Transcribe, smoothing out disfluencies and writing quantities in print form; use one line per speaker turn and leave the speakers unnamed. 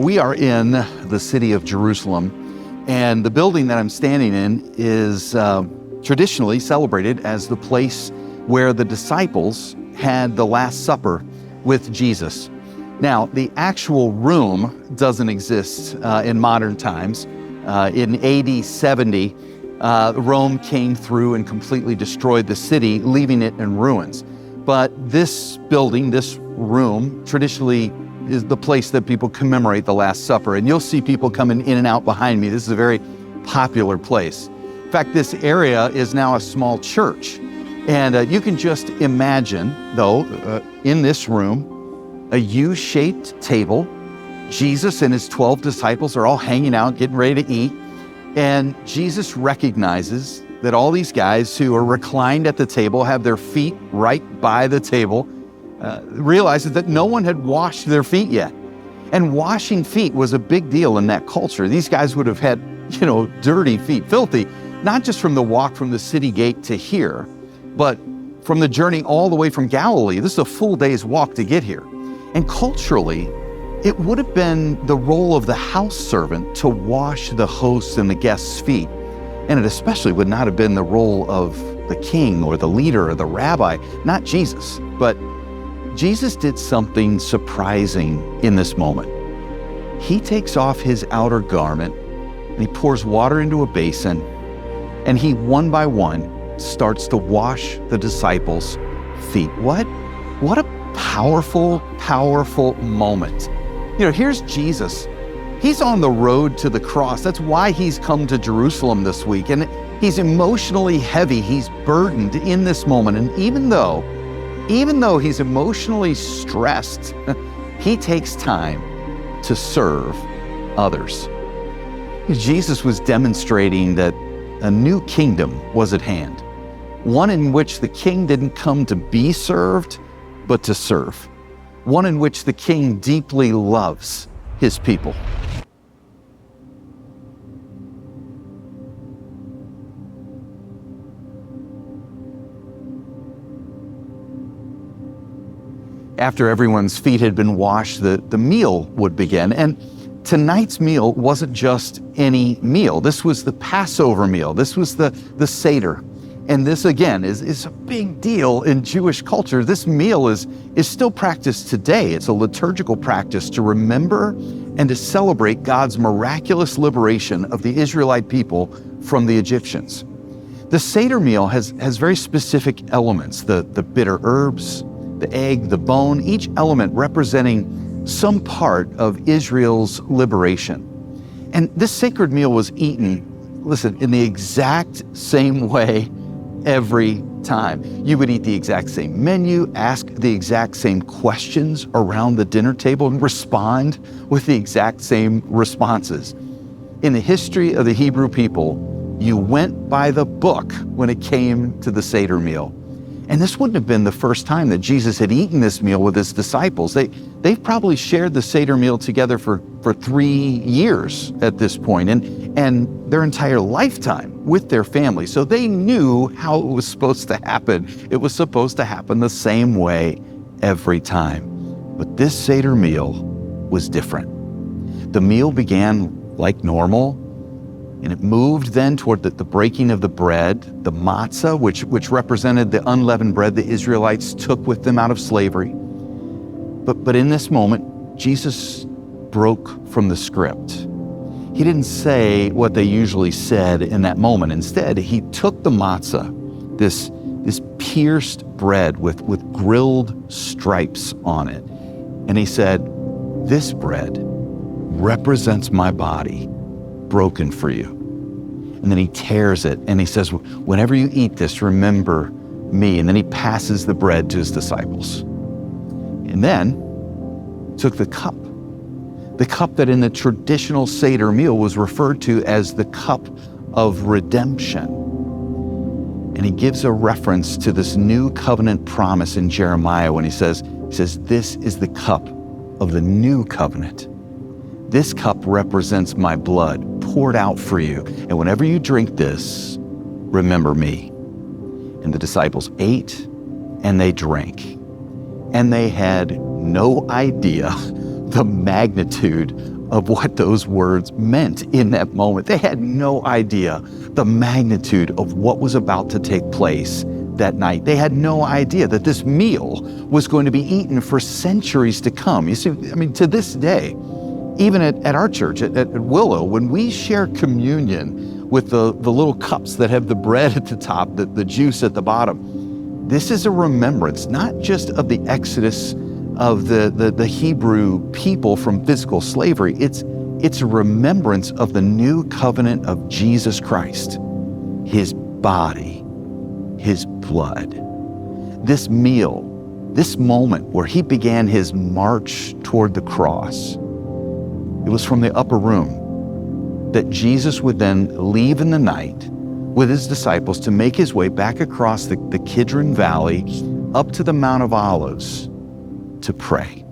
We are in the city of Jerusalem, and the building that I'm standing in is traditionally celebrated as the place where the disciples had the Last Supper with Jesus. Now, the actual room doesn't exist in modern times. In AD 70, Rome came through and completely destroyed the city, leaving it in ruins. But this building, this room, traditionally is the place that people commemorate the Last Supper. And you'll see people coming in and out behind me. This is a very popular place. In fact, this area is now a small church. And you can just imagine, though, in this room, a U-shaped table. Jesus and his 12 disciples are all hanging out, getting ready to eat. And Jesus recognizes that all these guys who are reclined at the table have their feet right by the table, realizes that no one had washed their feet yet. And washing feet was a big deal in that culture. These guys would have had, dirty feet, filthy, not just from the walk from the city gate to here, but from the journey all the way from Galilee. This is a full day's walk to get here. And culturally, it would have been the role of the house servant to wash the hosts and the guests' feet. And it especially would not have been the role of the king or the leader or the rabbi, not Jesus. But Jesus did something surprising in this moment. He takes off his outer garment and he pours water into a basin, and he one by one starts to wash the disciples' feet. What a powerful, powerful moment. Here's Jesus. He's on the road to the cross. That's why he's come to Jerusalem this week. And he's emotionally heavy. He's burdened in this moment. And even though he's emotionally stressed, he takes time to serve others. Jesus was demonstrating that a new kingdom was at hand, one in which the king didn't come to be served, but to serve, one in which the king deeply loves his people. After everyone's feet had been washed, the meal would begin. And tonight's meal wasn't just any meal. This was the Passover meal. This was the Seder. And this, again, is a big deal in Jewish culture. This meal is still practiced today. It's a liturgical practice to remember and to celebrate God's miraculous liberation of the Israelite people from the Egyptians. The Seder meal has very specific elements, the bitter herbs, the egg, the bone, each element representing some part of Israel's liberation. And this sacred meal was eaten, listen, in the exact same way every time. You would eat the exact same menu, ask the exact same questions around the dinner table, and respond with the exact same responses. In the history of the Hebrew people, you went by the book when it came to the Seder meal. And this wouldn't have been the first time that Jesus had eaten this meal with his disciples. They've probably shared the Seder meal together for 3 years at this point, and their entire lifetime with their family. So they knew how it was supposed to happen. It was supposed to happen the same way every time. But this Seder meal was different. The meal began like normal, and it moved then toward the breaking of the bread, the matzah, which represented the unleavened bread the Israelites took with them out of slavery. But in this moment, Jesus broke from the script. He didn't say what they usually said in that moment. Instead, he took the matzah, this pierced bread with grilled stripes on it, and he said, "This bread represents my body, broken for you." And then he tears it and he says, "Whenever you eat this, remember me." And then he passes the bread to his disciples. And then took the cup that in the traditional Seder meal was referred to as the cup of redemption. And he gives a reference to this new covenant promise in Jeremiah when he says, "This is the cup of the new covenant. This cup represents my blood poured out for you. And whenever you drink this, remember me." And the disciples ate and they drank. And they had no idea the magnitude of what those words meant in that moment. They had no idea the magnitude of what was about to take place that night. They had no idea that this meal was going to be eaten for centuries to come. You see, I mean, to this day, even at our church, at Willow, when we share communion with the little cups that have the bread at the top, the juice at the bottom, this is a remembrance, not just of the exodus of the Hebrew people from physical slavery. It's a remembrance of the new covenant of Jesus Christ, his body, his blood. This meal, this moment where he began his march toward the cross, it was from the upper room that Jesus would then leave in the night with his disciples to make his way back across the Kidron Valley up to the Mount of Olives to pray.